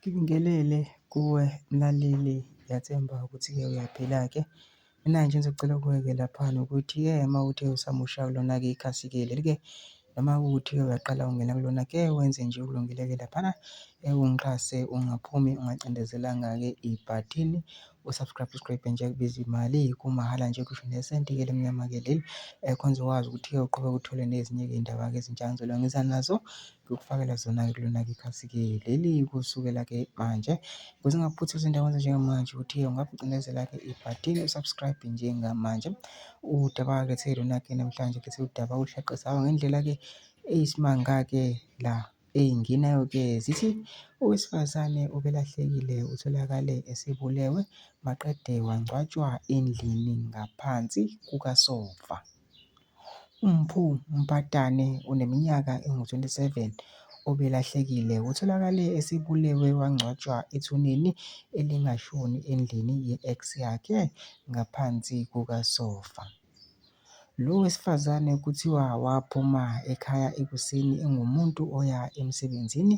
Ngibingelele kuwe mlaleli, ngiyathemba ukuthi-ke uyaphila-ke. Mina nje engizocela kuwe-ke laphana ukuthi-ke uma uthe usamusha kulona-ke ikhasi-ke leli-ke, noma kuwukuthi-ke uyaqala ungena kulona-ke wenze nje okulungile-ke laphana, ungixhase ungaphumi ungacindezelanga-ke ibhathini u-subscribe nje kubiza imali kumahhala nje kusho nesenti-ke lemnyama-ke leli, khona uzokwazi ukuthi-ke uqhubeke uthole nezinye-ke iy'ndaba-ke ezintsha engizobe ngiza nazo, ngikufakela zona-ke kulona-ke ikhasi-ke leli kusukela-ke manje. Ukuze ungaphuthusi iy'ndawo ezinjengamanje ukuthi-ke ungabe ucindezela-ke ibhathini u-subscribe njengamanje. Udaba-ke lethe lona-ke namhlanje lethe udaba olushaqisa ngendlela-ke eyisimanga-ke la ey'ngenayo-ke zithi owesifazane obelahlekile utholakale esebulewe maqede wangcwatshwa endlini ngaphansi kukasofa. UMpho Mpatane oneminyaka engu-27 obelahlekile utholakale esebulewe wangcwatshwa ethuneni elingashoni endlini ye-ex yakhe ngaphansi kukasofa. Lo wesifazane kuthiwa waphuma ekhaya ekuseni engumuntu oya emsebenzini,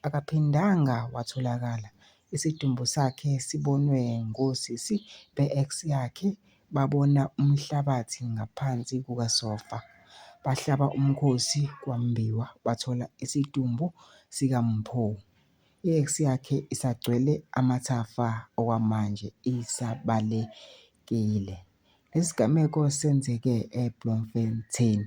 akaphindanga watholakala. Isidumbu sakhe sibonwe ngosisi be-ex yakhe, babona umhlabathi ngaphansi kukasofa. Bahlaba umkhosi kwambiwa bathola isidumbu sikaMpho. I-ex yakhe isagcwele amathafa okwamanje isabalekile. Lesi sigameko senzeke eBloemfontein.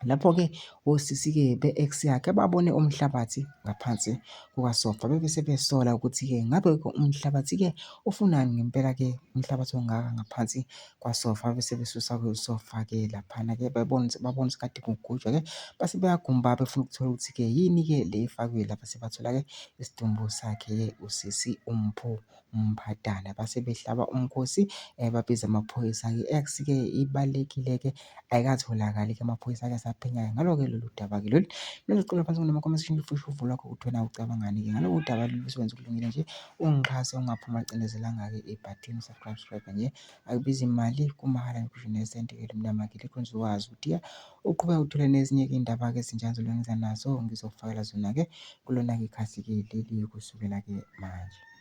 Lapho-ke osisi-ke be-ex yakhe babone umhlabathi ngaphansi kukasofa, bebese besola ukuthi-ke ngabe-ke umhlabathi-ke ufunani ngempela-ke umhlabathi ongaka ngaphansi kwasofa, bese besusa-ke usofa-ke laphana-ke babona ukuthi kade kugujwa-ke base beyagumba befuna ukuthola ukuthi-ke yini-ke le efakiwe lapha, sebathola-ke isidumbu sakhe-ke usisi uMpho Mphatana. Base behlaba umkhosi babiza amaphoyisa-ke. I-ex-ke ibalekile-ke ayikatholakali-ke, amaphoyisa-ke asaphenyayo ngalo-ke lolu daba-ke lolu. Mina ngicela phansi kunama-comment section ufisho uvo lwakho ukuthi wena ucabangani-ke ngalolu daba lolu, bese wenza okulungile nje ungixhase ungaphumi ungacindezelanga-ke ibhathini subscribe nje, akubizi imali kumahhala ngisho nesenti-ke elimnyama-ke likhona uzokwazi ukuthi-ke uqhubeke uthole nezinye-ke iy'ndaba-ke ezintsha engizobe ngiza nazo, ngizokufakela zona-ke kulona-ke ikhasi-ke leli kusukela-ke manje.